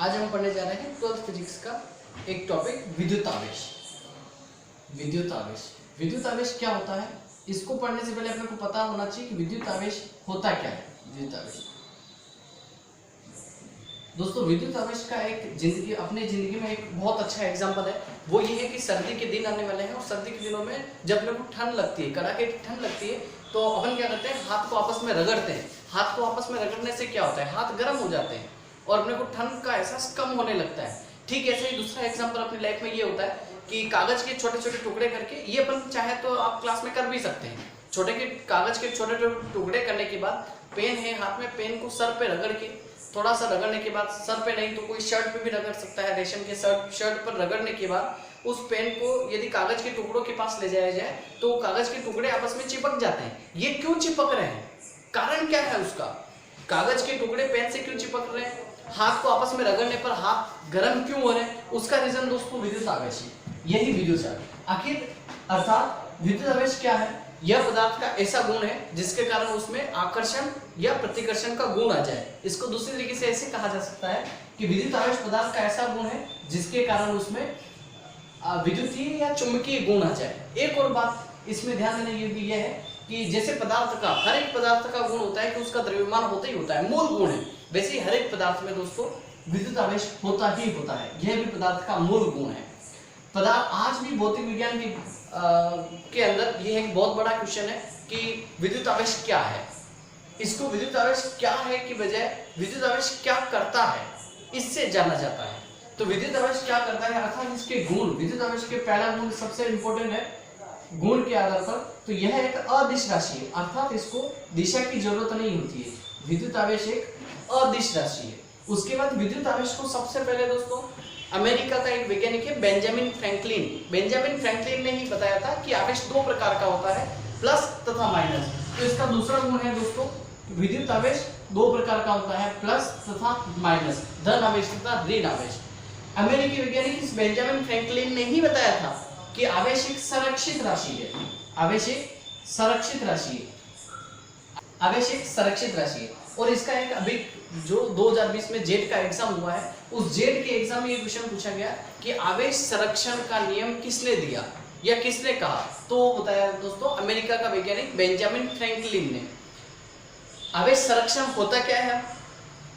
आज हम पढ़ने जा रहे हैं 12th फिजिक्स का एक टॉपिक विद्युत आवेश। विद्युत आवेश, विद्युत आवेश क्या होता है, इसको पढ़ने से पहले अपने को पता होना चाहिए कि विद्युत आवेश होता क्या है। विद्युत आवेश दोस्तों, विद्युत आवेश का एक अपने जिंदगी में एक बहुत अच्छा एग्जांपल है। वो ये है कि सर्दी के दिन आने वाले हैं और सर्दी के दिनों में जब अपने को ठंड लगती है, कड़ाके की ठंड लगती है, तो अपन क्या करते हैं, हाथ को आपस में रगड़ते हैं। हाथ को आपस में रगड़ने से क्या होता है, हाथ गर्म हो जाते हैं और अपने को ठंड का एहसास कम होने लगता है। ठीक ऐसे ही दूसरा एग्जाम्पल अपनी लाइफ में ये होता है कि कागज के छोटे छोटे टुकड़े करके, ये अपन चाहे तो आप क्लास में कर भी सकते हैं। कागज के छोटे छोटे टुकड़े करने के बाद पेन है हाथ में, पेन को सर पे रगड़ के, थोड़ा सा रगड़ने के बाद, सर पे नहीं तो कोई शर्ट पे भी रगड़ सकता है, रेशम के शर्ट पर रगड़ने के बाद उस पेन को यदि कागज के टुकड़ों के पास ले जाया जाए तो कागज के टुकड़े आपस में चिपक जाते हैं। ये क्यों चिपक रहे हैं, कारण क्या है उसका, कागज के टुकड़े पेन से क्यों चिपक रहे हैं, हाथ को आपस में रगड़ने पर हाथ गर्म क्यों हो रहे हैं, उसका रीजन दोस्तों विद्युत आवेश है। यही विद्युत आवेश आखिर अर्थात विद्युत आवेश क्या है, यह पदार्थ का ऐसा गुण है जिसके कारण उसमें आकर्षण या प्रतिकर्षण का गुण आ जाए। इसको दूसरी तरीके से ऐसे कहा जा सकता है कि विद्युत आवेश पदार्थ का ऐसा गुण है जिसके कारण उसमें विद्युतीय या चुंबकीय गुण आ जाए। एक और बात इसमें ध्यान देने योग्य यह है कि जैसे पदार्थ का, हर एक पदार्थ का गुण होता है कि उसका द्रव्यमान होता ही होता है, मूल गुण है, वैसे ही हर एक पदार्थ में दोस्तों विद्युत आवेश होता ही होता है। यह भी पदार्थ का मूल गुण है। पदार्थ आज भी भौतिक विज्ञान के अंदर यह एक बहुत बड़ा क्वेश्चन है कि विद्युत आवेश क्या है। इसको विद्युत आवेश क्या है की बजाय विद्युत आवेश क्या करता है, इससे जाना जाता है। तो विद्युत आवेश क्या करता है अर्थात इसके गुण, विद्युत आवेश के पहला गुण सबसे इंपॉर्टेंट है गुण के आधार पर, तो यह एक अदिश राशि है, अर्थात इसको दिशा की जरूरत नहीं होती है। विद्युत आवेश एक अदिश राशि है। उसके बाद विद्युत आवेश को सबसे पहले दोस्तों अमेरिका का एक वैज्ञानिक है बेंजामिन फ्रैंकलिन ने ही बताया था कि आवेश दो प्रकार का होता है, प्लस तथा माइनस। तो इसका दूसरा गुण है दोस्तों, विद्युत आवेश दो प्रकार का होता है, प्लस तथा माइनस, धन आवेश तथा ऋण आवेश। अमेरिकी वैज्ञानिक इस बेंजामिन फ्रैंकलिन ने ही बताया था कि आवेश एक संरक्षित राशि है। आवेश एक संरक्षित राशि है। आवेश एक संरक्षित राशि है। और इसका एक अभी जो 2020 में जेट का एग्जाम हुआ है, उस जेट के एग्जाम में ये क्वेश्चन पूछा गया कि आवेश संरक्षण का नियम किसने दिया या किसने कहा, तो बताया दोस्तों अमेरिका का वैज्ञानिक बेंजामिन फ्रैंकलिन ने। आवेश संरक्षण होता क्या है,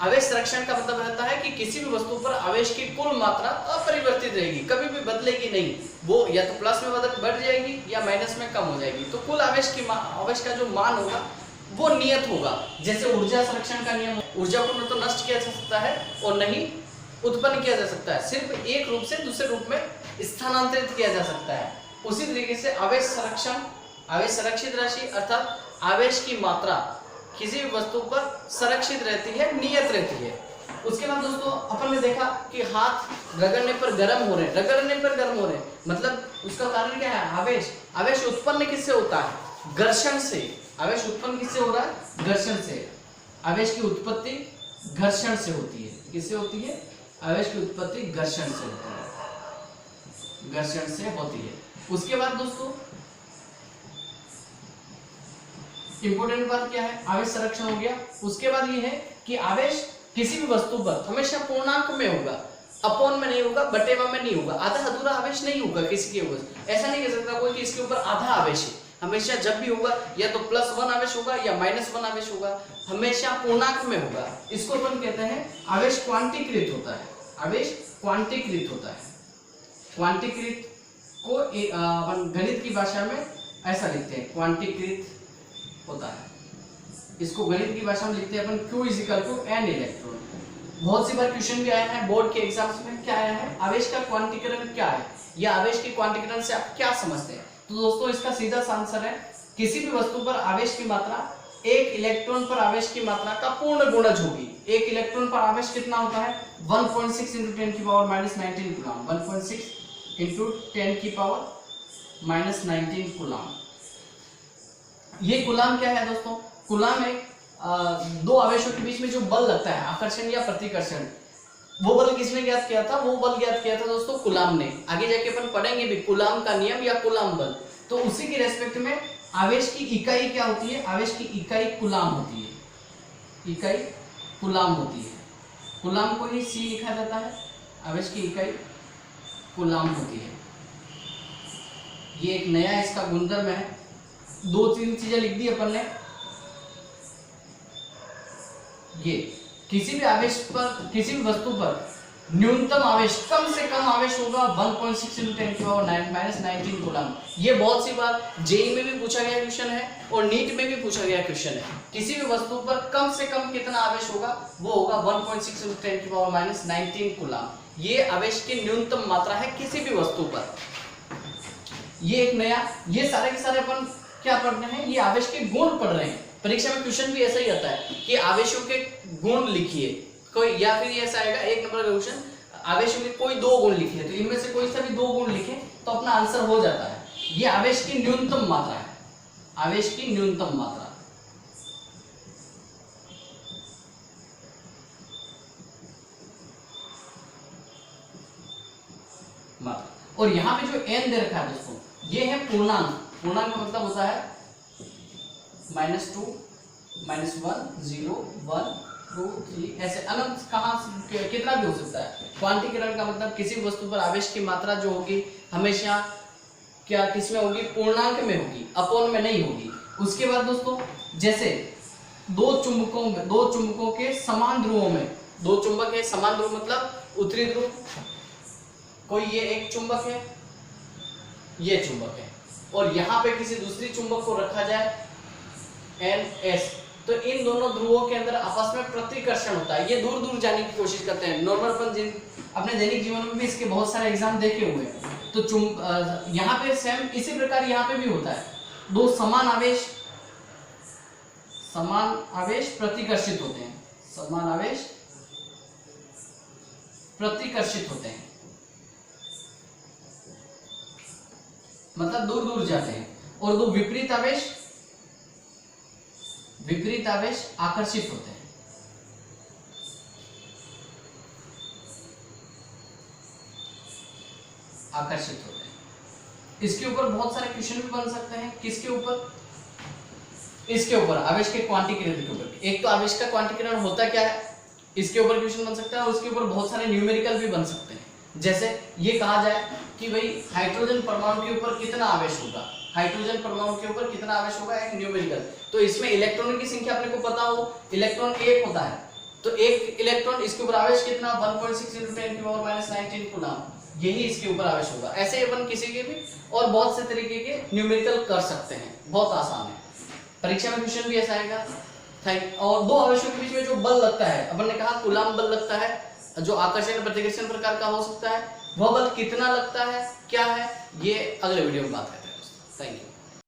आवेश संरक्षण का मतलब रहता है कि किसी भी वस्तु पर आवेश की कुल मात्रा अपरिवर्तित रहेगी, कभी भी बदलेगी नहीं, वो या तो प्लस में बढ़ जाएगी या माइनस में कम हो जाएगी। तो कुल आवेश का जो मान होगा वो नियत होगा। जैसे ऊर्जा संरक्षण का नियम, ऊर्जा को न तो नष्ट किया जा सकता है और न ही उत्पन्न किया जा सकता है, सिर्फ एक रूप से दूसरे रूप में स्थानांतरित किया जा सकता है। उसी तरीके से आवेश संरक्षण, आवेश संरक्षित राशि अर्थात आवेश की मात्रा किसी भी वस्तु पर संरक्षित रहती है, नियत रहती है। उसके बाद दोस्तों अपन ने देखा कि हाथ रगड़ने पर गर्म हो रहे हैं, मतलब उसका कारण क्या है, आवेश उत्पन्न किससे होता है, घर्षण से। आवेश उत्पन्न किससे हो रहा है, घर्षण से। आवेश की उत्पत्ति घर्षण से होती है। किससे होती है, आवेश की उत्पत्ति घर्षण से होती है, घर्षण से होती है। उसके बाद दोस्तों इंपॉर्टेंट बात क्या है, आवेश संरक्षण हो गया। उसके बाद ये है कि आवेश किसी भी वस्तु पर हमेशा पूर्णांक में होगा, अपॉन में नहीं होगा, बटेवा में नहीं होगा, आधा अधूरा आवेश नहीं होगा किसी के ऊपर। ऐसा नहीं कह सकता कोई कि इसके ऊपर आधा आवेश है। हमेशा जब भी होगा या तो +1 आवेश होगा या -1 आवेश होगा, हमेशा पूर्णांक में होगा। इसको अपन कहते हैं आवेश क्वांटीकृत होता है। आवेश क्वांटीकृत होता है। क्वांटीकृत को अपन गणित की भाषा में ऐसा लिखते हैं, क्वांटीकृत होता है। इसको गणित की भाषा में लिखते हैं अपन Q = n इलेक्ट्रॉन। बहुत सी बार क्वेश्चन भी आया है बोर्ड के एग्जाम्स में, क्या आया है, आवेश का क्वांटीकरण क्या है या आवेश के क्वांटीकरण से आप क्या समझते हैं। तो दोस्तों इसका सीधा सा आंसर है, किसी भी वस्तु पर आवेश की मात्रा एक इलेक्ट्रॉन पर आवेश की मात्रा का पूर्ण गुणज होगी। एक इलेक्ट्रॉन पर आवेश कितना होता है, 1.6 × 10⁻−19 कूलम, 1.6 × 10⁻−19 कूलम। ये कूलम क्या है दोस्तों, कूलम एक दो आवेशों के बीच में जो बल लगता है, आकर्षण या प्रतिकर्षण, वो बल किसने ज्ञात किया था, वो बल ज्ञात किया था दोस्तों कूलम ने। आगे जाके अपन पढ़ेंगे भी कूलम का नियम या कूलम बल। तो उसी के रेस्पेक्ट में आवेश की इकाई क्या होती है, आवेश की इकाई कूलम होती है, इकाई कूलम होती है। कूलाम को ही C लिखा जाता है, आवेश की इकाई कूलाम होती है। ये एक नया इसका गुणधर्म है। 2-3 चीजें लिख दी अपन ने। ये किसी भी आवेश पर, किसी भी वस्तु पर न्यूनतम आवेश, कम से कम आवेश होगा 1.6 × 10⁻⁻19 कूलम। ये बहुत सी बार जेईई में भी पूछा गया क्वेश्चन है और नीट में भी पूछा गया क्वेश्चन है। किसी भी वस्तु पर कम से कम कितना आवेश होगा, वो होगा 1.6 × 10⁻⁻19 कूलम। ये आवेश की न्यूनतम मात्रा है किसी भी वस्तु पर। ये एक नया, ये सारे के सारे अपन क्या पढ़ रहे हैं, ये आवेश के गुण पढ़ रहे हैं। परीक्षा में क्वेश्चन भी ऐसा ही आता है कि आवेशों के गुण लिखिए कोई, या फिर ऐसा आएगा 1 नंबर का क्वेश्चन, आवेशों के कोई 2 गुण लिखिए, तो इनमें से कोई सा भी 2 गुण लिखे तो अपना आंसर हो जाता है। ये आवेश की न्यूनतम मात्रा है, आवेश की न्यूनतम मात्रा। और यहाँ पे जो n दे रखा है दोस्तों, ये है पूर्णांक। पूर्णांक का मतलब होता है -2, -1, 0, 1, 2, 3, ऐसे अनंत, कहाँ कितना भी हो सकता है। क्वांटीकरण का मतलब किसी वस्तु पर आवेश की मात्रा जो होगी हमेशा क्या किस में होगी, पूर्णांक में होगी, अपोन में नहीं होगी। उसके बाद दोस्तों, जैसे दो चुंबकों के समान ध्रुवों में, 2 चुंबक है, समान ध्रुव मतलब उत्तरी ध्रुव, कोई ये एक चुंबक है, ये चुंबक है, और यहाँ पे किसी दूसरी चुंबक को रखा जाए NS, तो इन दोनों ध्रुवों के अंदर आपस में प्रतिकर्षण होता है। ये दूर दूर जाने की कोशिश करते हैं। नॉर्मल अपन अपने दैनिक जीवन में भी इसके बहुत सारे एग्जाम देखे हुए हैं। तो यहाँ पे सेम इसी प्रकार यहाँ पे भी होता है। 2 समान आवेश प्रतिकर्षित होते हैं, समान आवेश प्रतिकर्षित होते हैं, मतलब दूर दूर जाते हैं। और 2 विपरीत आवेश आकर्षित होते हैं। इसके ऊपर बहुत सारे क्वेश्चन भी बन सकते हैं। किसके ऊपर? इसके ऊपर, आवेश के क्वांटीकरण के ऊपर। एक तो आवेश का क्वांटीकरण होता क्या है, इसके ऊपर क्वेश्चन बन सकता है, और उसके ऊपर बहुत सारे न्यूमेरिकल भी बन सकते हैं। जैसे ये कहा जाए कि भाई हाइड्रोजन परमाणु के ऊपर कितना आवेश होगा, हाइड्रोजन परमाणु के ऊपर कितना आवेश होगा, एक न्यूमेरिकल। तो इसमें इलेक्ट्रॉनों की संख्या अपने को पता हो, इलेक्ट्रॉन 1 होता है, तो एक इलेक्ट्रॉन, इसके ऊपर आवेश कितना, 1.6 × 10⁻⁻19 कूलम, यही इसके ऊपर आवेश होगा। ऐसे अपन किसी के भी और बहुत से तरीके के न्यूमेरिकल कर सकते हैं, बहुत आसान है। परीक्षा में क्वेश्चन भी ऐसा आएगा। और 2 आवेशों के बीच में जो बल लगता है, अपन ने कहा कूलम बल लगता है, जो आकर्षण प्रतिकर्षण प्रकार का हो सकता है, वह बल कितना लगता है, क्या है, ये अगले वीडियो में बात करते हैं। Thank you.